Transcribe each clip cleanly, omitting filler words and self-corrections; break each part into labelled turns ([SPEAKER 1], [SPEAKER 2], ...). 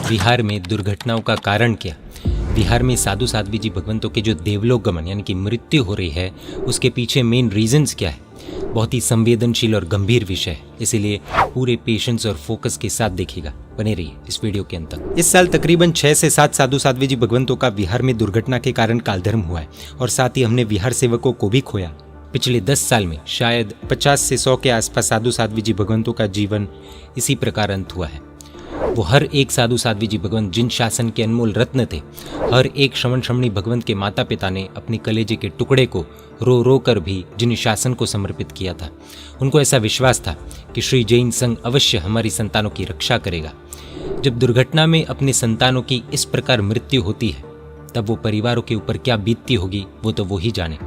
[SPEAKER 1] बिहार में दुर्घटनाओं का कारण क्या? बिहार में साधु साध्वी जी भगवंतों के जो देवलोक गमन यानी कि मृत्यु हो रही है, उसके पीछे मेन रीजंस क्या है? बहुत ही संवेदनशील और गंभीर विषय है, इसीलिए पूरे पेशेंस और फोकस के साथ देखिएगा। बने रहिए इस वीडियो के अंत तक। इस साल तकरीबन 6 से 7 साधु साध्वी जी भगवंतों का बिहार में दुर्घटना के कारण कालधर्म हुआ है और साथ ही हमने बिहार सेवकों को भी खोया। पिछले 10 साल में शायद 50 से 100 के आसपास साधु साध्वी जी भगवंतों का जीवन इसी प्रकार अंत हुआ है। वो हर एक साधु साध्वी जी भगवंत जिन शासन के अनमोल रत्न थे, हर एक श्रमण श्रमणी भगवंत के माता पिता ने अपने कलेजे के टुकड़े को रो रो कर भी जिन शासन को समर्पित किया था, उनको ऐसा विश्वास था कि श्री जैन संघ अवश्य हमारी संतानों की रक्षा करेगा। जब दुर्घटना में अपने संतानों की इस प्रकार मृत्यु होती है, तब वो परिवारों के ऊपर क्या बीतती होगी वो तो वो ही जाने।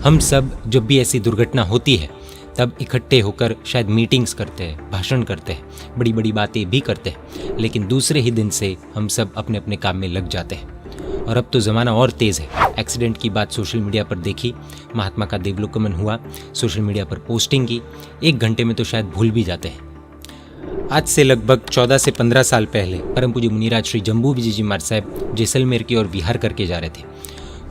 [SPEAKER 1] हम सब जब भी ऐसी दुर्घटना होती है तब इकट्ठे होकर शायद मीटिंग्स करते हैं, भाषण करते हैं, बड़ी बड़ी बातें भी करते हैं, लेकिन दूसरे ही दिन से हम सब अपने अपने काम में लग जाते हैं। और अब तो ज़माना और तेज़ है। एक्सीडेंट की बात सोशल मीडिया पर देखी, महात्मा का देवलोक गमन हुआ, सोशल मीडिया पर पोस्टिंग की, 1 घंटे में तो शायद भूल भी जाते हैं। आज से लगभग 14 से 15 साल पहले परम पूज्य मुनिराज श्री जम्बू विजय जी महाराज साहब जैसलमेर की ओर विहार करके जा रहे थे।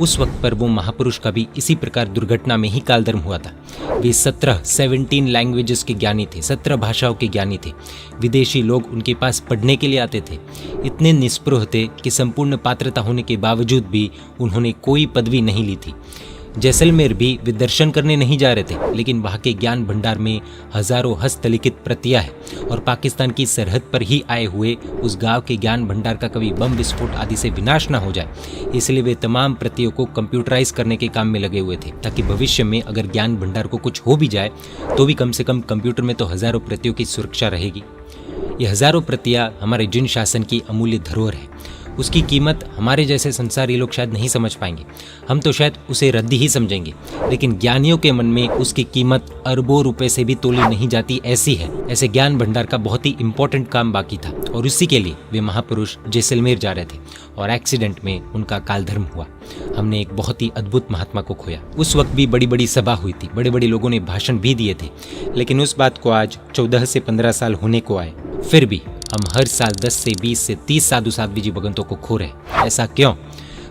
[SPEAKER 1] उस वक्त पर वो महापुरुष का भी इसी प्रकार दुर्घटना में ही कालधर्म हुआ था। वे 17 लैंग्वेजेस के ज्ञानी थे, 17 भाषाओं के ज्ञानी थे। विदेशी लोग उनके पास पढ़ने के लिए आते थे। इतने निस्पृह थे कि संपूर्ण पात्रता होने के बावजूद भी उन्होंने कोई पदवी नहीं ली थी। जैसलमेर भी वे दर्शन करने नहीं जा रहे थे, लेकिन वहाँ के ज्ञान भंडार में हजारों हस्तलिखित प्रतियां हैं और पाकिस्तान की सरहद पर ही आए हुए उस गांव के ज्ञान भंडार का कभी बम विस्फोट आदि से विनाश न हो जाए, इसलिए वे तमाम प्रतियों को कंप्यूटराइज करने के काम में लगे हुए थे, ताकि भविष्य में अगर ज्ञान भंडार को कुछ हो भी जाए तो भी कम से कम कंप्यूटर में तो हजारों प्रतियों की सुरक्षा रहेगी। ये हजारों प्रतियां हमारे जिन शासन की अमूल्य धरोहर है। उसकी कीमत हमारे जैसे संसारी लोग शायद नहीं समझ पाएंगे, हम तो शायद उसे रद्दी ही समझेंगे, लेकिन ज्ञानियों के मन में उसकी कीमत अरबों रुपए से भी तोली नहीं जाती ऐसी है। ऐसे ज्ञान भंडार का बहुत ही इंपॉर्टेंट काम बाकी था और उसी के लिए वे महापुरुष जैसलमेर जा रहे थे और एक्सीडेंट में उनका कालधर्म हुआ। हमने एक बहुत ही अद्भुत महात्मा को खोया। उस वक्त भी बड़ी बड़ी सभा हुई थी, बड़े बड़े लोगों ने भाषण भी दिए थे, लेकिन उस बात को आज 14 से 15 साल होने को आए, फिर भी हम हर साल 10 से 20 से 30 साधु साध्वी जी भगवंतों को खो रहे। ऐसा क्यों?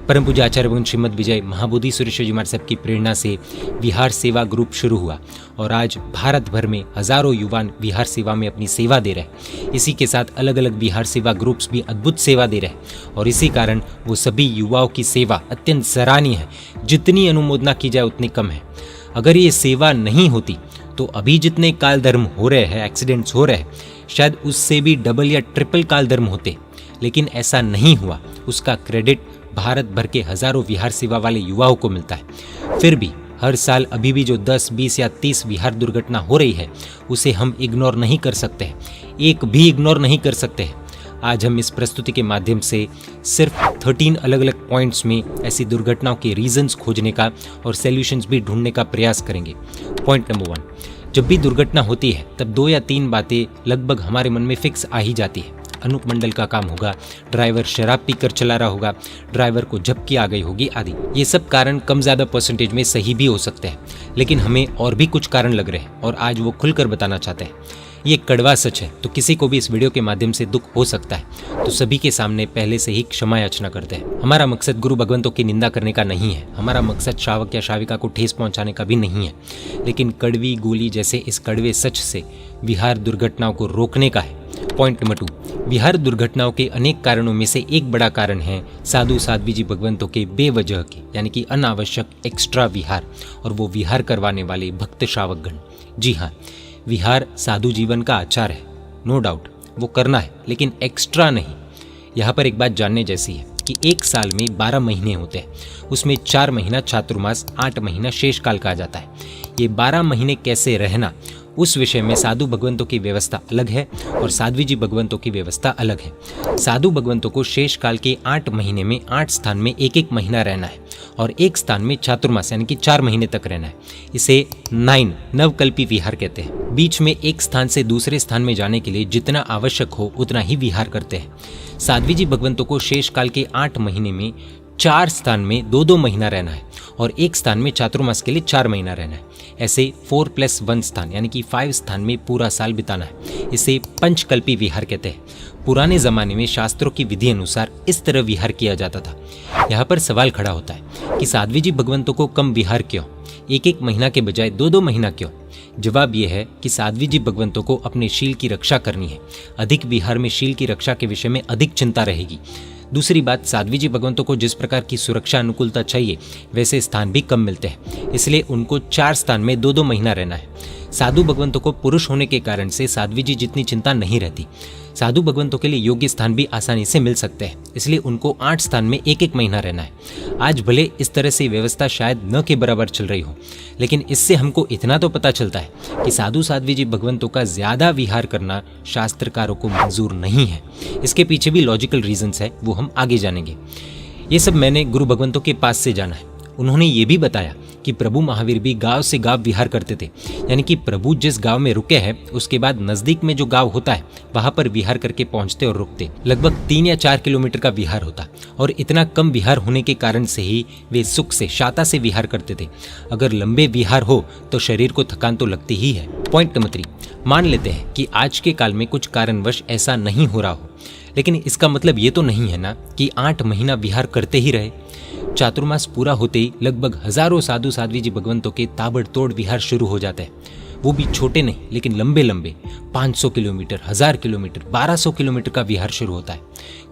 [SPEAKER 1] परम पूज्य आचार्य भगवान श्रीमद विजय महाबोधि सुरेश्वर जी महाराज साहब की प्रेरणा से विहार सेवा ग्रुप शुरू हुआ और आज भारत भर में हजारों युवा विहार सेवा में अपनी सेवा दे रहे हैं। इसी के साथ अलग अलग विहार सेवा ग्रुप्स भी अद्भुत सेवा दे रहे हैं और इसी कारण वो सभी युवाओं की सेवा अत्यंत सराहनीय है। जितनी अनुमोदना की जाए उतनी कम है। अगर ये सेवा नहीं होती तो अभी जितने कालधर्म हो रहे हैं, एक्सीडेंट्स हो रहे हैं, शायद उससे भी डबल या ट्रिपल कालधर्म होते, लेकिन ऐसा नहीं हुआ। उसका क्रेडिट भारत भर के हजारों विहार सेवा वाले युवाओं को मिलता है। फिर भी हर साल अभी भी जो 10, 20 या 30 विहार दुर्घटना हो रही है, उसे हम इग्नोर नहीं कर सकते हैं, एक भी इग्नोर नहीं कर सकते हैं। आज हम इस प्रस्तुति के माध्यम से सिर्फ 13 अलग अलग पॉइंट्स में ऐसी दुर्घटनाओं के रीजंस खोजने का और सॉल्यूशंस भी ढूंढने का प्रयास करेंगे। पॉइंट नंबर 1, जब भी दुर्घटना होती है तब 2 या 3 बातें लगभग हमारे मन में फिक्स आ ही जाती है। अनूप मंडल का काम होगा, ड्राइवर शराब पीकर चला रहा होगा, ड्राइवर को झपकी आ गई होगी आदि। ये सब कारण कम ज़्यादा परसेंटेज में सही भी हो सकते हैं, लेकिन हमें और भी कुछ कारण लग रहे हैं और आज वो खुलकर बताना चाहते हैं। ये कड़वा सच है, तो किसी को भी इस वीडियो के माध्यम से दुख हो सकता है, तो सभी के सामने पहले से ही क्षमा याचना करते हैं। हमारा मकसद गुरु भगवंतों की निंदा करने का नहीं है, हमारा मकसद श्रावक या श्राविका को ठेस पहुंचाने का भी नहीं है, लेकिन कड़वी गोली जैसे इस कड़वे सच से विहार दुर्घटनाओं को रोकने का है। पॉइंट नंबर 2, विहार दुर्घटनाओं के अनेक कारणों में से एक बड़ा कारण है साधु साध्वी जी भगवंतों के बेवजह के यानी कि अनावश्यक एक्स्ट्रा विहार और वो विहार करवाने वाले भक्त श्रावकगण। जी हाँ, विहार साधु जीवन का आचार है, नो डाउट, वो करना है, लेकिन एक्स्ट्रा नहीं। यहाँ पर एक बात जानने जैसी है कि एक साल में 12 महीने होते हैं, उसमें 4 महीना चातुर्मास, 8 महीना शेषकाल कहा जाता है। ये 12 महीने कैसे रहना, उस विषय में साधु भगवंतों की व्यवस्था अलग है और साध्वी जी भगवंतों की व्यवस्था अलग है। साधु भगवंतों को शेष काल के 8 महीने में 8 स्थान में 1-1 महीना रहना है और एक स्थान में चातुर्मास यानी कि 4 महीने तक रहना है। इसे 9 नवकल्पी विहार कहते हैं। बीच में एक स्थान से दूसरे स्थान में जाने के लिए जितना आवश्यक हो उतना ही विहार करते हैं। साध्वी जी भगवंतों को शेष काल के 8 महीने में 4 स्थान में 2-2 महीना रहना है और एक स्थान में चातुर्मास के लिए 4 महीना रहना है। ऐसे 4+1 स्थान यानी कि 5 स्थान में पूरा साल बिताना है। इसे पंचकल्पी विहार कहते हैं। पुराने जमाने में शास्त्रों की विधि अनुसार इस तरह विहार किया जाता था। यहाँ पर सवाल खड़ा होता है कि साध्वी जी भगवंतों को कम विहार क्यों, एक महीना के बजाय 2 महीना क्यों? जवाब यह है कि साध्वी जी भगवंतों को अपने शील की रक्षा करनी है। अधिक विहार में शील की रक्षा के विषय में अधिक चिंता रहेगी। दूसरी बात, साध्वी जी भगवंतों को जिस प्रकार की सुरक्षा अनुकूलता चाहिए वैसे स्थान भी कम मिलते हैं, इसलिए उनको 4 स्थान में 2 महीना रहना है। साधु भगवंतों को पुरुष होने के कारण से साध्वी जी जितनी चिंता नहीं रहती। साधु भगवंतों के लिए योग्य स्थान भी आसानी से मिल सकते हैं, इसलिए उनको 8 स्थान में 1 महीना रहना है। आज भले इस तरह से व्यवस्था शायद न के बराबर चल रही हो, लेकिन इससे हमको इतना तो पता चलता है कि साधु साध्वी जी भगवंतों का ज्यादा विहार करना शास्त्रकारों को मंजूर नहीं है। इसके पीछे भी लॉजिकल रीजंस है, वो हम आगे जानेंगे। ये सब मैंने गुरु भगवंतों के पास से जाना है। उन्होंने ये भी बताया कि प्रभु महावीर भी गांव से गांव विहार करते थे, यानी कि प्रभु जिस गांव में रुके हैं उसके बाद नजदीक में जो गांव होता है वहां पर विहार करके पहुंचते और रुकते। लगभग 3 या 4 किलोमीटर का विहार होता, और इतना कम विहार होने के कारण से ही वे सुख से शाता से विहार करते थे। अगर लंबे विहार हो तो शरीर को थकान तो लगती ही है। पॉइंट नंबर 3, मान लेते हैं कि आज के काल में कुछ कारणवश ऐसा नहीं हो रहा हो, लेकिन इसका मतलब ये तो नहीं है ना कि 8 महीना विहार करते ही रहे। चातुर्मास पूरा होते ही लगभग हजारों साधु साध्वी जी भगवंतों के ताबड़तोड़ विहार शुरू हो जाते हैं। वो भी छोटे नहीं लेकिन लंबे लंबे 500 किलोमीटर, 1000 किलोमीटर, 1200 किलोमीटर का विहार शुरू होता है।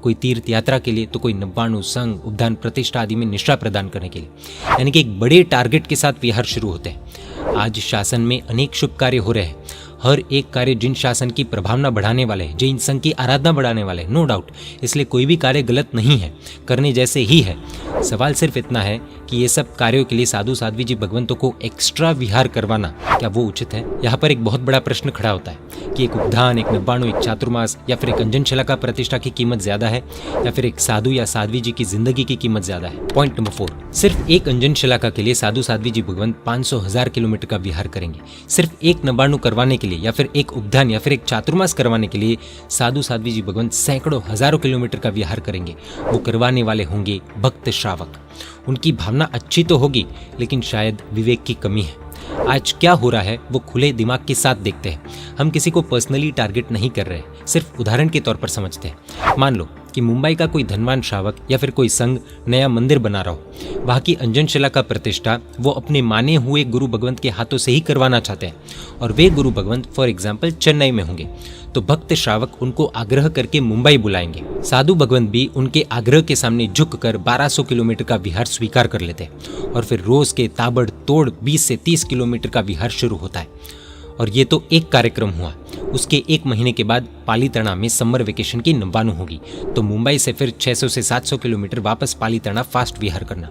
[SPEAKER 1] कोई तीर्थ यात्रा के लिए तो कोई नब्बाणु, संघ, उपदान, प्रतिष्ठा आदि में निष्ठा प्रदान करने के लिए, यानी कि एक बड़े टारगेट के साथ विहार शुरू होते हैं। आज शासन में अनेक शुभ कार्य हो रहे हैं। हर एक कार्य जिन शासन की प्रभावना बढ़ाने वाले हैं, जैन संघ की आराधना बढ़ाने वाले हैं, नो डाउट। इसलिए कोई भी कार्य गलत नहीं है, करने जैसे ही है। सवाल सिर्फ इतना है कि ये सब कार्यों के लिए साधु साध्वी जी भगवंतों को एक्स्ट्रा विहार करवाना क्या वो उचित है? यहाँ पर एक बहुत बड़ा प्रश्न खड़ा होता है कि एक उपधान, एक नब्बाणु, एक चातुर्मास या फिर एक अंजनशिला का प्रतिष्ठा की कीमत ज्यादा है या फिर एक साधु या साध्वी जी की जिंदगी की कीमत ज्यादा है? पॉइंट नंबर 4, सिर्फ एक अंजनशिला का के लिए साधु साध्वी जी भगवंत 500,000 किलोमीटर का विहार करेंगे। सिर्फ एक नब्बाणु करवाने के लिए या फिर एक उपधान या फिर एक चातुर्मास करवाने के लिए साधु साध्वी जी भगवंत सैकड़ों हजारों किलोमीटर का विहार करेंगे। वो करवाने वाले होंगे भक्त श्रावक। उनकी भावना अच्छी तो होगी लेकिन शायद विवेक की कमी है। आज क्या हो रहा है वो खुले दिमाग के साथ देखते हैं। हम किसी को पर्सनली टारगेट नहीं कर रहे, सिर्फ उदाहरण के तौर पर समझते हैं। मान लो कि मुंबई का कोई धनवान श्रावक या फिर कोई संघ नया मंदिर बना रहा हो, वहाँ की अंजनशिला का प्रतिष्ठा वो अपने माने हुए गुरु भगवंत के हाथों से ही करवाना चाहते हैं, और वे गुरु भगवंत फॉर एग्जाम्पल चेन्नई में होंगे, तो भक्त श्रावक उनको आग्रह करके मुंबई बुलाएंगे। साधु भगवंत भी उनके आग्रह के सामने झुककर 1200 किलोमीटर का विहार स्वीकार कर लेते हैं, और फिर रोज के ताबड़तोड़ 20 से 30 किलोमीटर का विहार शुरू होता है। और ये तो एक कार्यक्रम हुआ। उसके 1 महीने के बाद पालीताना में समर वेकेशन की नब्बाणु होगी, तो मुंबई से फिर 600 से 700 किलोमीटर वापस पालीताना फास्ट विहार करना।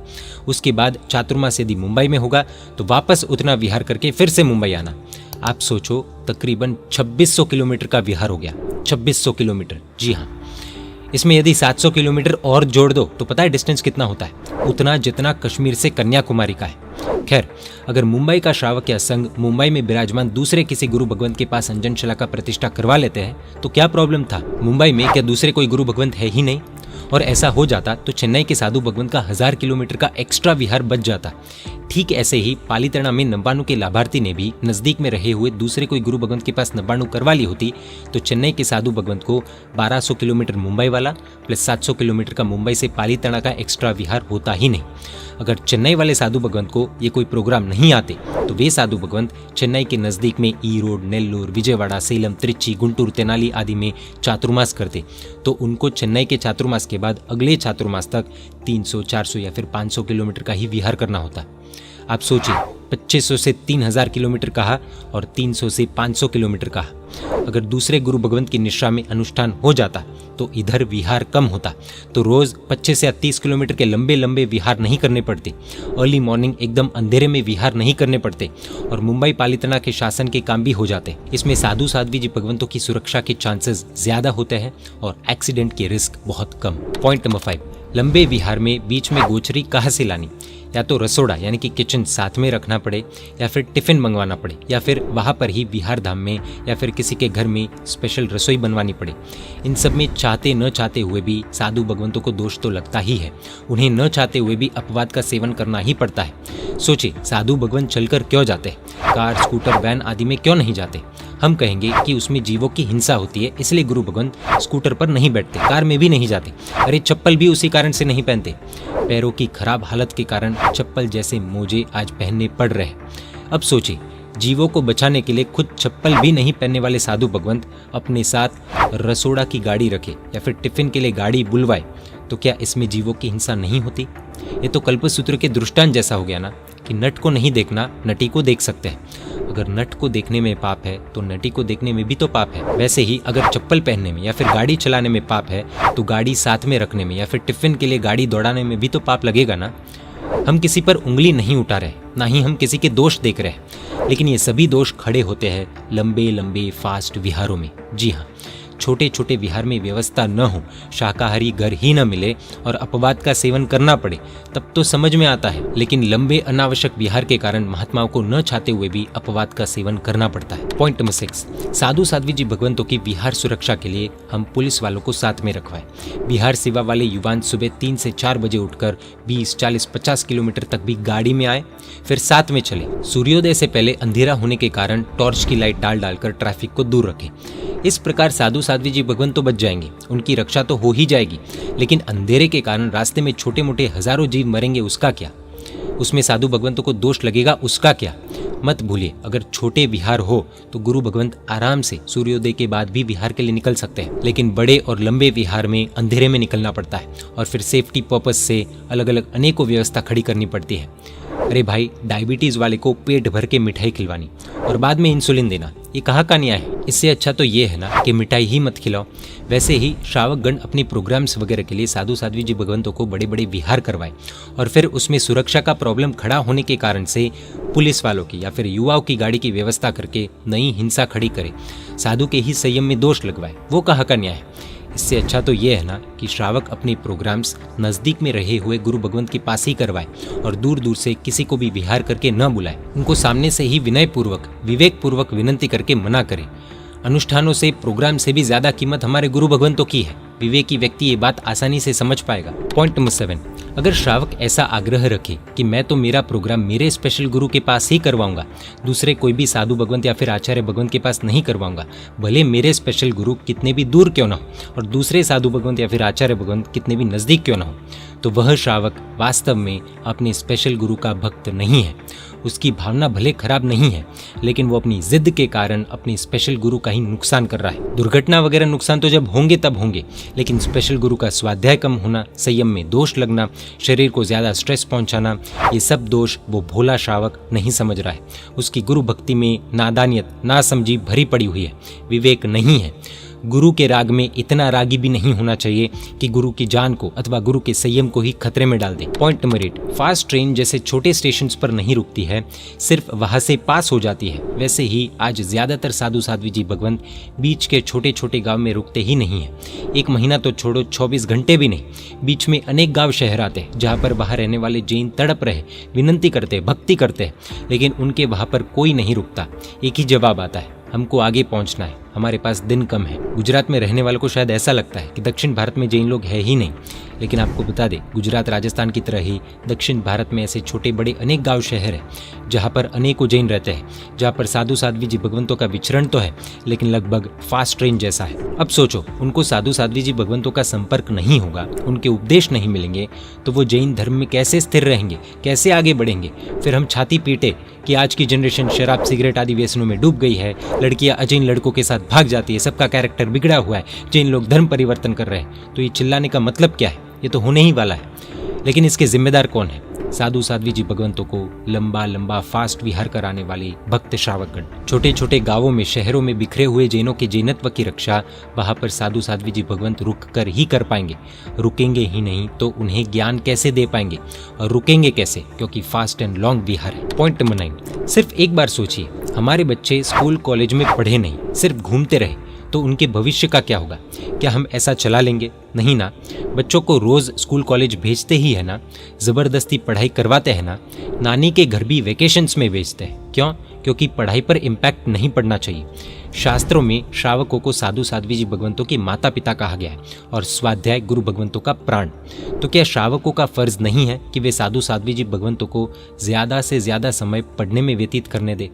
[SPEAKER 1] उसके बाद चातुर्मास यदि मुंबई में होगा तो वापस उतना विहार करके फिर से मुंबई आना। आप सोचो, तकरीबन 2600 किलोमीटर का विहार हो गया। 2600 किलोमीटर, जी हाँ। इसमें यदि 700 किलोमीटर और जोड़ दो तो पता है डिस्टेंस कितना होता है? उतना जितना कश्मीर से कन्याकुमारी का है। खैर, अगर मुंबई का श्रावक या संघ मुंबई में विराजमान दूसरे किसी गुरु भगवंत के पास अंजनशिला का प्रतिष्ठा करवा लेते हैं तो क्या प्रॉब्लम था? मुंबई में क्या दूसरे कोई गुरु भगवंत है ही नहीं? और ऐसा हो जाता तो चेन्नई के साधु भगवंत का 1000 किलोमीटर का एक्स्ट्रा विहार बच जाता। ठीक ऐसे ही पालीताना में नब्बाणु के लाभार्थी ने भी नजदीक में रहे हुए दूसरे कोई गुरु भगवंत के पास नब्बाणु करवा ली होती तो चेन्नई के साधु भगवंत को 1200 किलोमीटर मुंबई वाला प्लस 700 किलोमीटर का मुंबई से पालीताना का एक्स्ट्रा विहार होता ही नहीं। अगर चेन्नई वाले साधु भगवंत को ये कोई प्रोग्राम नहीं आते तो वे साधु भगवंत चेन्नई के नज़दीक में ईरोड, नेल्लोर, विजयवाड़ा, सेलम, त्रिची, गुंटूर, तेनाली आदि में चातुर्मास करते तो उनको चेन्नई के चातुर्मास के बाद अगले चातुर्मास तक 300, 400 या फिर 500 किलोमीटर का ही विहार करना होता। आप सोचिए, 2500 से 3000 किलोमीटर कहा और 300 से 500 किलोमीटर कहा। अगर दूसरे गुरु भगवंत की निष्ठा में अनुष्ठान हो जाता तो इधर विहार कम होता, तो रोज 25 से 30 किलोमीटर के लंबे लंबे विहार नहीं करने पड़ते, अर्ली मॉर्निंग एकदम अंधेरे में विहार नहीं करने पड़ते, और मुंबई पालीताना के शासन के काम भी हो जाते। इसमें साधु साध्वी जी भगवंतों की सुरक्षा के चांसेस ज्यादा होते हैं और एक्सीडेंट के रिस्क बहुत कम। पॉइंट नंबर 5, लंबे विहार में बीच में गोचरी कहाँ से लानी? या तो रसोड़ा यानी कि किचन साथ में रखना पड़े, या फिर टिफिन मंगवाना पड़े, या फिर वहाँ पर ही विहार धाम में या फिर किसी के घर में स्पेशल रसोई बनवानी पड़े। इन सब में चाहते न चाहते हुए भी साधु भगवंतों को दोष तो लगता ही है। उन्हें न चाहते हुए भी अपवाद का सेवन करना ही पड़ता है। सोचिए, साधु भगवंत चलकर क्यों जाते हैं? कार, स्कूटर, वैन आदि में क्यों नहीं जाते? हम कहेंगे कि उसमें जीवों की हिंसा होती है, इसलिए गुरु भगवंत स्कूटर पर नहीं बैठते, कार में भी नहीं जाते। अरे चप्पल भी उसी कारण से नहीं पहनते। पैरों की खराब हालत के कारण चप्पल जैसे मोजे आज पहनने पड़ रहे हैं। अब सोचिए, जीवों को बचाने के लिए खुद चप्पल भी नहीं पहनने वाले साधु भगवंत अपने साथ रसोड़ा की गाड़ी रखे या फिर टिफिन के लिए गाड़ी बुलवाए, तो क्या इसमें जीवों की हिंसा नहीं होती? ये तो कल्पसूत्र के दृष्टांत जैसा हो गया ना, कि नट को नहीं देखना, नटी को देख सकते हैं। अगर नट को देखने में पाप है तो नटी को देखने में भी तो पाप है। वैसे ही अगर चप्पल पहनने में या फिर गाड़ी चलाने में पाप है, तो गाड़ी साथ में रखने में या फिर टिफिन के लिए गाड़ी दौड़ाने में भी तो पाप लगेगा ना। हम किसी पर उंगली नहीं उठा रहे, ना ही हम किसी के दोष देख रहे हैं, लेकिन ये सभी दोष खड़े होते हैं लंबे लंबे फास्ट विहारों में। जी हाँ, छोटे छोटे विहार में व्यवस्था न हो, शाकाहारी घर ही न मिले और अपवाद का सेवन करना पड़े, तब तो समझ में आता है। लेकिन लंबे अनावश्यक विहार के कारण महात्माओं को न चाहते हुए भी अपवाद का सेवन करना पड़ता है। पॉइंट नंबर 6, साधु साध्वी जी भगवंतों की विहार सुरक्षा के लिए हम पुलिस वालों को साथ में रखवाएं। विहार सेवा वाले युवान सुबह 3 से 4 बजे उठकर 20, 40, 50 किलोमीटर तक भी गाड़ी में आए, फिर साथ में चले। सूर्योदय से पहले अंधेरा होने के कारण टॉर्च की लाइट डाल डालकर ट्रैफिक को दूर रखें। इस प्रकार साधु साध्वी जी भगवंत तो बच जाएंगे, उनकी रक्षा तो हो ही जाएगी, लेकिन अंधेरे के कारण रास्ते में छोटे मोटे हजारों जीव मरेंगे, उसका क्या? उसमें साधु भगवंतों को दोष लगेगा, उसका क्या? मत भूलिए, अगर छोटे विहार हो तो गुरु भगवंत आराम से सूर्योदय के बाद भी विहार के लिए निकल सकते हैं, लेकिन बड़े और लंबे विहार में अंधेरे में निकलना पड़ता है और फिर सेफ्टी पर्पस से अलग अलग अनेकों व्यवस्था खड़ी करनी पड़ती है। अरे भाई, डायबिटीज वाले को पेट भर के मिठाई खिलवानी और बाद में इंसुलिन देना, ये कहाँ का न्याय है? इससे अच्छा तो ये है ना कि मिठाई ही मत खिलाओ। वैसे ही श्रावकगण अपनी प्रोग्राम्स वगैरह के लिए साधु साध्वी जी भगवंतों को बड़े बड़े विहार करवाएं और फिर उसमें सुरक्षा का प्रॉब्लम खड़ा होने के कारण से पुलिस वालों की या फिर युवाओं की गाड़ी की व्यवस्था करके नई हिंसा खड़ी करे, साधु के ही संयम में दोष लगवाए, वो कहाँ का न्याय है? इससे अच्छा तो ये है ना कि श्रावक अपने प्रोग्राम्स नज़दीक में रहे हुए गुरु भगवंत के पास ही करवाए और दूर दूर से किसी को भी विहार करके न बुलाए। उनको सामने से ही विनय पूर्वक, विवेक पूर्वक विनंती करके मना करे। अनुष्ठानों से, प्रोग्राम से भी ज्यादा कीमत हमारे गुरु भगवंतों की है। विवेकी व्यक्ति ये बात आसानी से समझ पाएगा। पॉइंट नंबर 7, अगर श्रावक ऐसा आग्रह रखे कि मैं तो मेरा प्रोग्राम मेरे स्पेशल गुरु के पास ही करवाऊंगा, दूसरे कोई भी साधु भगवंत या फिर आचार्य भगवंत के पास नहीं करवाऊंगा, भले मेरे स्पेशल गुरु कितने भी दूर क्यों ना हो और दूसरे साधु भगवंत या फिर आचार्य भगवंत कितने भी नजदीक क्यों ना हो, तो वह श्रावक वास्तव में अपने स्पेशल गुरु का भक्त नहीं है। उसकी भावना भले खराब नहीं है, लेकिन वो अपनी जिद के कारण अपने स्पेशल गुरु का ही नुकसान कर रहा है। दुर्घटना वगैरह नुकसान तो जब होंगे तब होंगे, लेकिन स्पेशल गुरु का स्वाध्याय कम होना, संयम में दोष लगना, शरीर को ज्यादा स्ट्रेस पहुंचाना, ये सब दोष वो भोला श्रावक नहीं समझ रहा है। उसकी गुरु भक्ति में नादानियत, नासमझी भरी पड़ी हुई है, विवेक नहीं है। गुरु के राग में इतना रागी भी नहीं होना चाहिए कि गुरु की जान को अथवा गुरु के संयम को ही खतरे में डाल दे। पॉइंट नंबर 8, फास्ट ट्रेन जैसे छोटे स्टेशन पर नहीं रुकती है, सिर्फ वहां से पास हो जाती है, वैसे ही आज ज्यादातर साधु साध्वी जी भगवंत बीच के छोटे छोटे गांव में रुकते ही नहीं है। 1 महीना तो छोड़ो, 24 घंटे भी नहीं, बीच में अनेक गाँव शहर आते हैं जहाँ पर वहाँ रहने वाले जैन तड़प रहे, विनंती करते, भक्ति करते, लेकिन उनके वहाँ पर कोई नहीं रुकता। एक ही जवाब आता है, हमको आगे पहुंचना है, हमारे पास दिन कम है। गुजरात में रहने वालों को शायद ऐसा लगता है कि दक्षिण भारत में जैन लोग है ही नहीं, लेकिन आपको बता दें, गुजरात राजस्थान की तरह ही दक्षिण भारत में ऐसे छोटे बड़े अनेक गांव शहर हैं जहां पर अनेकों जैन रहते हैं, जहां पर साधु साध्वी जी भगवंतों का विचरण तो है, लेकिन लगभग फास्ट ट्रेन जैसा है। अब सोचो, उनको साधु साध्वी जी भगवंतों का संपर्क नहीं होगा, उनके उपदेश नहीं मिलेंगे, तो वो जैन धर्म में कैसे स्थिर रहेंगे, कैसे आगे बढ़ेंगे? फिर हम छाती पीटे कि आज की जनरेशन शराब, सिगरेट आदि व्यसनों में डूब गई है, लड़कियां अजैन लड़कों के साथ भाग जाती है, सबका कैरेक्टर बिगड़ा हुआ है, जैन लोग धर्म परिवर्तन कर रहे हैं, तो ये चिल्लाने का मतलब क्या है? ये तो होने ही वाला है। लेकिन इसके जिम्मेदार कौन है? साधु साध्वी जी भगवंतों को लंबा लंबा फास्ट विहार कराने वाले भक्त श्रावकगण। छोटे छोटे गांवों में, शहरों में बिखरे हुए जैनों के जैनत्व की रक्षा वहां पर साधु साध्वी जी भगवंत रुक कर ही कर पाएंगे। रुकेंगे ही नहीं तो उन्हें ज्ञान कैसे दे पाएंगे, और रुकेंगे कैसे, क्योंकि फास्ट एंड लॉन्ग विहार है। पॉइंट नंबर 9, सिर्फ एक बार सोचिए, हमारे बच्चे स्कूल कॉलेज में पढ़े नहीं, सिर्फ घूमते रहे, तो उनके भविष्य का क्या होगा? क्या हम ऐसा चला लेंगे? नहीं ना। बच्चों को रोज़ स्कूल कॉलेज भेजते ही है ना, ज़बरदस्ती पढ़ाई करवाते हैं ना, नानी के घर भी वेकेशंस में भेजते हैं। क्यों? क्योंकि पढ़ाई पर इम्पैक्ट नहीं पड़ना चाहिए। शास्त्रों में श्रावकों को साधु साध्वी जी भगवंतों के माता पिता कहा गया है और स्वाध्याय गुरु भगवंतों का प्राण। तो क्या श्रावकों का फर्ज नहीं है कि वे साधु साध्वी जी भगवंतों को ज़्यादा से ज़्यादा समय पढ़ने में व्यतीत करने दें?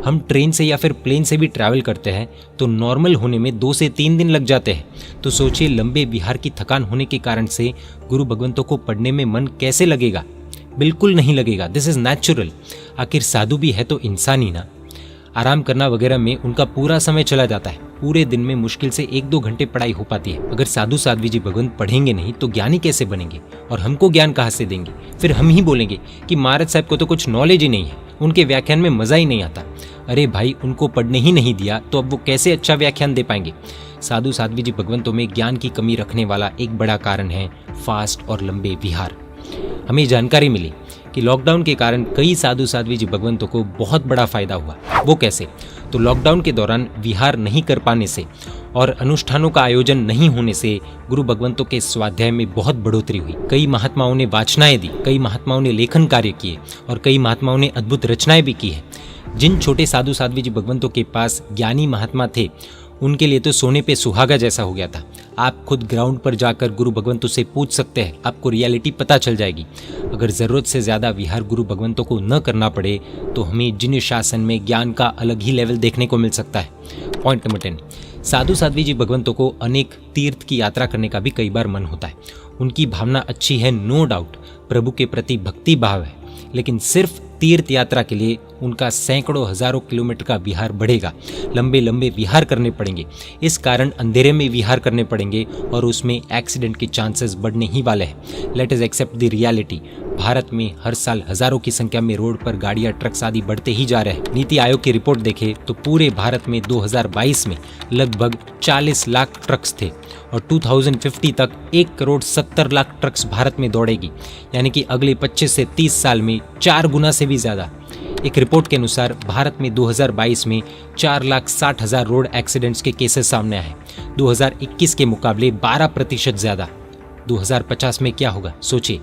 [SPEAKER 1] हम ट्रेन से या फिर प्लेन से भी ट्रैवल करते हैं तो नॉर्मल होने में 2 से 3 दिन लग जाते हैं। तो सोचिए, लंबे विहार की थकान होने के कारण से गुरु भगवंतों को पढ़ने में मन कैसे लगेगा? बिल्कुल नहीं लगेगा। This is natural. आखिर साधु भी है तो इंसान ही ना। आराम करना वगैरह में उनका पूरा समय चला जाता है। पूरे दिन में मुश्किल से 1-2 घंटे पढ़ाई हो पाती है। अगर साधु साध्वी जी भगवंत पढ़ेंगे नहीं तो ज्ञानी कैसे बनेंगे? और हमको ज्ञान कहाँ से देंगे? फिर हम ही बोलेंगे कि महाराज साहब को तो कुछ नॉलेज ही नहीं है, उनके व्याख्यान में मजा ही नहीं आता। अरे भाई, उनको पढ़ने ही नहीं दिया तो अब वो कैसे अच्छा व्याख्यान दे पाएंगे? साधु साध्वी जी भगवंतों में ज्ञान की कमी रखने वाला एक बड़ा कारण है फास्ट और लंबे विहार। हमें जानकारी मिली कि लॉकडाउन के कारण कई साधु साध्वी जी भगवंतों को बहुत बड़ा फायदा हुआ। वो कैसे? तो लॉकडाउन के दौरान विहार नहीं कर पाने से और अनुष्ठानों का आयोजन नहीं होने से गुरु भगवंतों के स्वाध्याय में बहुत बढ़ोतरी हुई। कई महात्माओं ने वाचनाएं दी, कई महात्माओं ने लेखन कार्य किए और कई महात्माओं ने अद्भुत रचनाएं भी की है। जिन छोटे साधु साध्वी जी भगवंतों के पास ज्ञानी महात्मा थे उनके लिए तो सोने पे सुहागा जैसा हो गया था। आप खुद ग्राउंड पर जाकर गुरु भगवंतों से पूछ सकते हैं, आपको रियलिटी पता चल जाएगी। अगर ज़रूरत से ज़्यादा विहार गुरु भगवंतों को न करना पड़े तो हमें जिन शासन में ज्ञान का अलग ही लेवल देखने को मिल सकता है। पॉइंट नंबर 10, साधु साध्वी जी भगवंतों को अनेक तीर्थ की यात्रा करने का भी कई बार मन होता है। उनकी भावना अच्छी है, नो डाउट, प्रभु के प्रति भक्ति भाव है, लेकिन सिर्फ तीर्थ यात्रा के लिए उनका सैकड़ों हजारों किलोमीटर का विहार बढ़ेगा। लंबे लंबे विहार करने पड़ेंगे। इस कारण अंधेरे में विहार करने पड़ेंगे और उसमें एक्सीडेंट के चांसेस बढ़ने ही वाले हैं। Let us accept the reality. Bharat में हर साल हजारों की संख्या में रोड पर गाड़ियां, ट्रक्स आदि बढ़ते ही जा रहे हैं। नीति आयोग की रिपोर्ट देखें तो पूरे भारत में 2022 में लगभग 40 लाख ट्रक्स थे और 2050 तक 1,70,00,000 ट्रक्स भारत में दौड़ेगी, यानी कि अगले 25 से 30 साल में 4 गुना से भी ज्यादा। एक रिपोर्ट के अनुसार भारत में 2022 में 4,60,000 रोड एक्सीडेंट्स के केसेस सामने आए, 2021 के मुकाबले 12% ज्यादा। 2050 में क्या होगा सोचिए।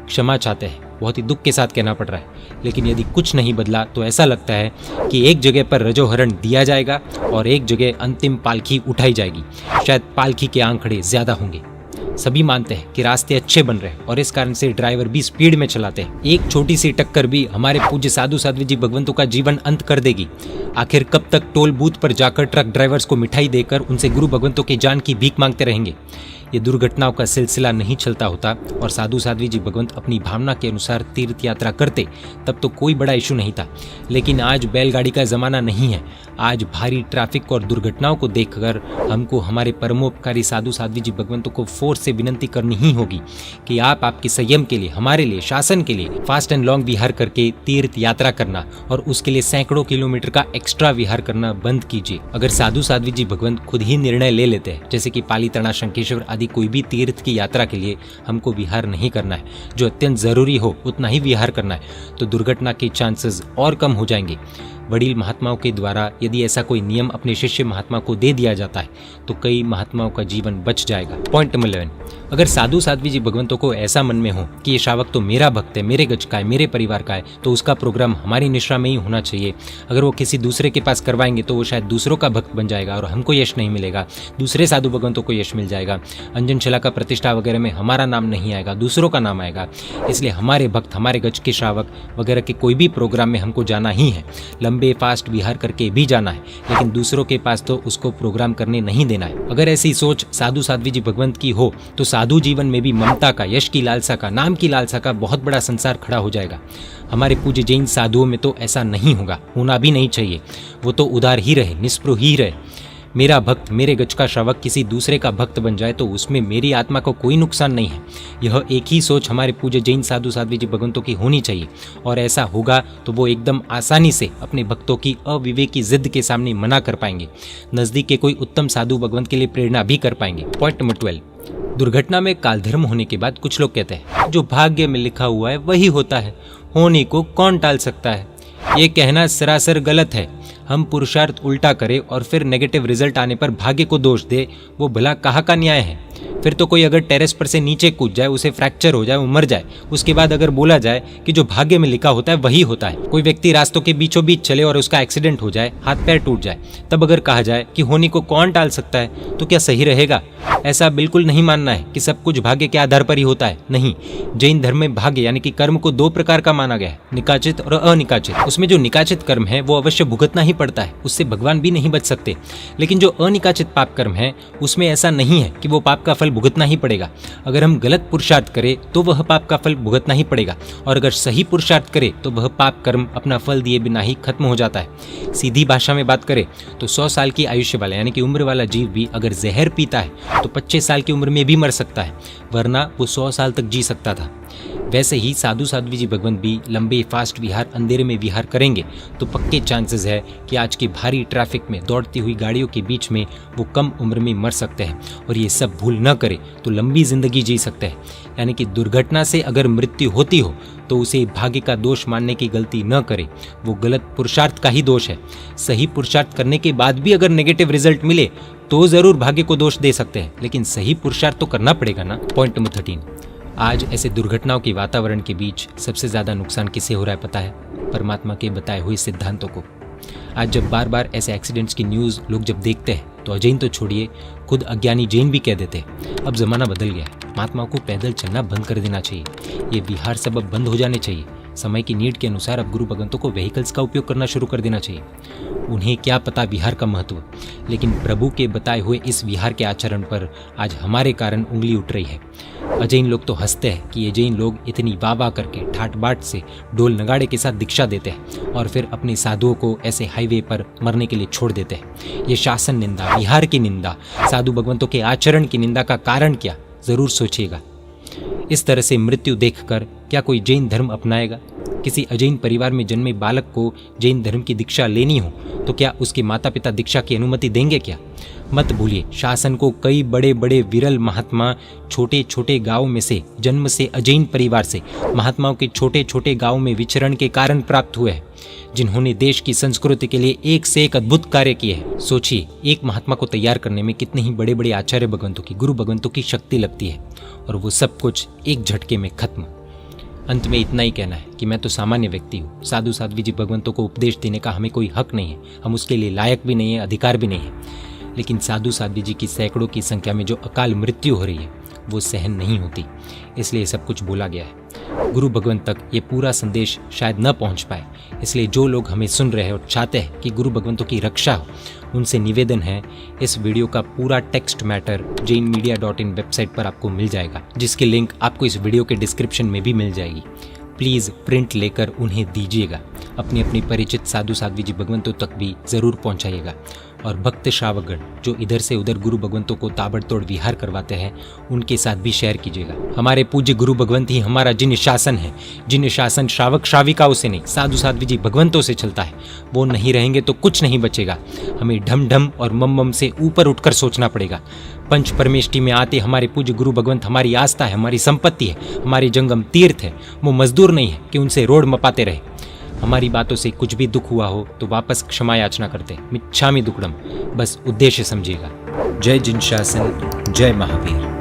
[SPEAKER 1] क्षमा चाहते हैं, बहुत ही दुख के साथ कहना पड़ रहा है, लेकिन यदि कुछ नहीं बदला तो ऐसा लगता है कि एक जगह पर रजोहरण दिया जाएगा और एक जगह अंतिम पालकी उठाई जाएगी। शायद पालकी के आंकड़े ज्यादा होंगे। सभी मानते हैं कि रास्ते अच्छे बन रहे हैं और इस कारण से ड्राइवर भी स्पीड में चलाते हैं। एक छोटी सी टक्कर भी हमारे पूज्य साधु साध्वी जी भगवंतों का जीवन अंत कर देगी। आखिर कब तक टोल बूथ पर जाकर ट्रक ड्राइवर्स को मिठाई देकर उनसे गुरु भगवंतों की जान की भीख मांगते रहेंगे? ये दुर्घटनाओं का सिलसिला नहीं चलता होता और साधु साध्वी जी भगवंत अपनी भावना के अनुसार तीर्थ यात्रा करते तब तो कोई बड़ा इशू नहीं था। लेकिन आज बैलगाड़ी का जमाना नहीं है। आज भारी ट्रैफिक और दुर्घटनाओं को देखकर हमको हमारे परमोपकारी साधु साध्वी जी भगवंतों को फोर्स से विनती करनी ही होगी कि आप आपके संयम के लिए, हमारे लिए, शासन के लिए फास्ट एंड लॉन्ग विहार करके तीर्थ यात्रा करना और उसके लिए सैकड़ों किलोमीटर का एक्स्ट्रा विहार करना बंद कीजिए। अगर साधु साध्वी जी भगवंत खुद ही निर्णय ले लेते हैं, जैसे कि पालीताना, शंखेश्वर आदि कोई भी तीर्थ की यात्रा के लिए हमको विहार नहीं करना है, जो अत्यंत जरूरी हो उतना ही विहार करना है, तो दुर्घटना के चांसेस और कम हो जाएंगे। वडील महात्माओं के द्वारा यदि ऐसा कोई नियम अपने शिष्य महात्मा को दे दिया जाता है तो कई महात्माओं का जीवन बच जाएगा। पॉइंट नंबर 11, अगर साधु साध्वी जी भगवंतों को ऐसा मन में हो कि ये श्रावक तो मेरा भक्त है, मेरे गज का है, मेरे परिवार का है, तो उसका प्रोग्राम हमारी निश्रा में ही होना चाहिए। अगर वो किसी दूसरे के पास करवाएंगे तो वो शायद दूसरों का भक्त बन जाएगा और हमको यश नहीं मिलेगा, दूसरे साधु भगवंतों को यश मिल जाएगा। अंजन शिला का प्रतिष्ठा वगैरह में हमारा नाम नहीं आएगा, दूसरों का नाम आएगा। इसलिए हमारे भक्त, हमारे गज के श्रावक वगैरह के कोई भी प्रोग्राम में हमको जाना ही है। लंबे फास्ट विहार करके भी जाना है, लेकिन दूसरों के पास तो उसको प्रोग्राम करने नहीं देना है। अगर ऐसी सोच साधु साध्वी जी भगवंत की हो तो साधु जीवन में भी ममता का, यश की लालसा का, नाम की लालसा का बहुत बड़ा संसार खड़ा हो जाएगा। हमारे पूज्य जैन साधुओं में तो ऐसा नहीं होगा, होना भी नहीं चाहिए। वो तो उदार ही रहे, निष्पृह ही रहे। मेरा भक्त, मेरे गज का श्रावक किसी दूसरे का भक्त बन जाए तो उसमें मेरी आत्मा को कोई नुकसान नहीं है। यह एक ही सोच हमारे पूज्य जैन साधु साध्वी जी भगवंतों की होनी चाहिए और ऐसा होगा तो वो एकदम आसानी से अपने भक्तों की अविवेकी जिद के सामने मना कर पाएंगे, नजदीक के कोई उत्तम साधु भगवंत के लिए प्रेरणा भी कर पाएंगे। पॉइंट नंबर 12, दुर्घटना में कालधर्म होने के बाद कुछ लोग कहते हैं जो भाग्य में लिखा हुआ है वही होता है, होने को कौन टाल सकता है। ये कहना सरासर गलत है। हम पुरुषार्थ उल्टा करें और फिर नेगेटिव रिजल्ट आने पर भाग्य को दोष दे, वो भला कहाँ का न्याय है। फिर तो कोई अगर टेरेस पर से नीचे कूद जाए, उसे फ्रैक्चर हो जाए, वो मर जाए, उसके बाद अगर बोला जाए कि जो भाग्य में लिखा होता है वही होता है। कोई व्यक्ति रास्तों के बीचों बीच चले और उसका एक्सीडेंट हो जाए, हाथ पैर टूट जाए, तब अगर कहा जाए कि होने को कौन टाल सकता है, तो क्या सही रहेगा? ऐसा बिल्कुल नहीं मानना है कि सब कुछ भाग्य के आधार पर ही होता है। नहीं, जैन धर्म में भाग्य यानी कि कर्म को दो प्रकार का माना गया है, निकाचित और अनिकाचित। उसमें जो निकाचित कर्म है वो अवश्य भुगतना ही पड़ता है, उससे भगवान भी नहीं बच सकते। लेकिन जो अनिकाचित पाप कर्म है उसमें ऐसा नहीं है कि वो पाप का फल भुगतना ही पड़ेगा। अगर हम गलत पुरुषार्थ करें तो वह पाप का फल भुगतना ही पड़ेगा, और अगर सही पुरुषार्थ करें तो वह पाप कर्म अपना फल दिए बिना ही खत्म हो जाता है। सीधी भाषा में बात करें तो 100 साल की आयुष्य वाला यानी कि उम्र वाला जीव भी अगर जहर पीता है तो 25 साल की उम्र में भी मर सकता है, वरना वो 100 साल तक जी सकता था। वैसे ही साधु साध्वी जी भगवंत भी लंबे फास्ट विहार, अंधेरे में विहार करेंगे तो पक्के चांसेस है कि आज की भारी ट्रैफिक में दौड़ती हुई गाड़ियों के बीच में वो कम उम्र में मर सकते हैं, और ये सब भूल न करे तो लंबी जिंदगी जी सकते हैं। यानी कि दुर्घटना से अगर मृत्यु होती हो तो उसे भाग्य का दोष मानने की गलती न करे, वो गलत पुरुषार्थ का ही दोष है। सही पुरुषार्थ करने के बाद भी अगर नेगेटिव रिजल्ट मिले तो जरूर भाग्य को दोष दे सकते हैं, लेकिन सही पुरुषार्थ तो करना पड़ेगा ना। पॉइंट नंबर 13, आज ऐसे दुर्घटनाओं के वातावरण के बीच सबसे ज्यादा नुकसान किसे हो रहा है पता है? परमात्मा के बताए हुए सिद्धांतों को। आज जब बार बार ऐसे एक्सीडेंट्स की न्यूज़ लोग जब देखते हैं तो अजैन तो छोड़िए, खुद अज्ञानी जैन भी कह देते हैं अब जमाना बदल गया है, महात्माओं को पैदल चलना बंद कर देना चाहिए, ये विहार सब अब बंद हो जाने चाहिए। समय की नीड के अनुसार अब गुरु भगवंतों को व्हीकल्स का उपयोग करना शुरू कर देना चाहिए। उन्हें क्या पता विहार का महत्व, लेकिन प्रभु के बताए हुए इस विहार के आचरण पर आज हमारे कारण उंगली उठ रही है। अजैन लोग तो हंसते हैं कि ये जैन लोग इतनी वाह करके ठाट बाट से ढोल नगाड़े के साथ दीक्षा देते हैं और फिर अपने साधुओं को ऐसे हाईवे पर मरने के लिए छोड़ देते हैं। ये शासन निंदा, विहार की निंदा, साधु भगवंतों के आचरण की निंदा का कारण क्या, जरूर सोचिएगा। इस तरह से मृत्यु देखकर क्या कोई जैन धर्म अपनाएगा? किसी अजैन परिवार में जन्मे बालक को जैन धर्म की दीक्षा लेनी हो तो क्या उसके माता पिता दीक्षा की अनुमति देंगे क्या? मत भूलिए, शासन को कई बड़े बड़े विरल महात्मा छोटे छोटे गांव में से, जन्म से अजैन परिवार से, महात्माओं के छोटे छोटे गांव में विचरण के कारण प्राप्त हुए हैं, जिन्होंने देश की संस्कृति के लिए एक से एक अद्भुत कार्य किए हैं। सोचिए, एक महात्मा को तैयार करने में कितने ही बड़े बड़े आचार्य भगवंतों की, गुरु भगवंतों की शक्ति लगती है, और वो सब कुछ एक झटके में खत्म। अंत में इतना ही कहना है कि मैं तो सामान्य व्यक्ति हूँ, साधु साध्वी जी भगवंतों को उपदेश देने का हमें कोई हक नहीं है, हम उसके लिए लायक भी नहीं है, अधिकार भी नहीं है। लेकिन साधु साध्वी जी की सैकड़ों की संख्या में जो अकाल मृत्यु हो रही है वो सहन नहीं होती, इसलिए सब कुछ बोला गया है। गुरु भगवंत तक ये पूरा संदेश शायद न पहुंच पाए, इसलिए जो लोग हमें सुन रहे हैं और चाहते हैं कि गुरु भगवंतों की रक्षा हो, उनसे निवेदन है, इस वीडियो का पूरा टेक्स्ट मैटर jainmedia.in वेबसाइट पर आपको मिल जाएगा, जिसकी लिंक आपको इस वीडियो के डिस्क्रिप्शन में भी मिल जाएगी। प्लीज़ प्रिंट लेकर उन्हें दीजिएगा, अपने अपने परिचित साधु साध्वी जी भगवंतों तक भी ज़रूर पहुंचाइएगा। और भक्त श्रावकगण जो इधर से उधर गुरु भगवंतों को ताबड़तोड़ विहार करवाते हैं, उनके साथ भी शेयर कीजिएगा। हमारे पूज्य गुरु भगवंत ही हमारा जिन शासन है, जिन शासन श्रावक श्राविकाओं से नहीं, साधु साध्वी जी भगवंतों से चलता है, वो नहीं रहेंगे तो कुछ नहीं बचेगा। हमें ढम ढम और मम मम से ऊपर उठकर सोचना पड़ेगा। पंच परमेष्टि में आते हमारे पूज्य गुरु भगवंत हमारी आस्था है, हमारी संपत्ति है, हमारी जंगम तीर्थ है। वो मजदूर नहीं है कि उनसे रोड मपाते रहे। हमारी बातों से कुछ भी दुख हुआ हो तो वापस क्षमा याचना करते, मिच्छामि दुक्कडम, बस उद्देश्य समझिएगा। जय जिन शासन, जय महावीर।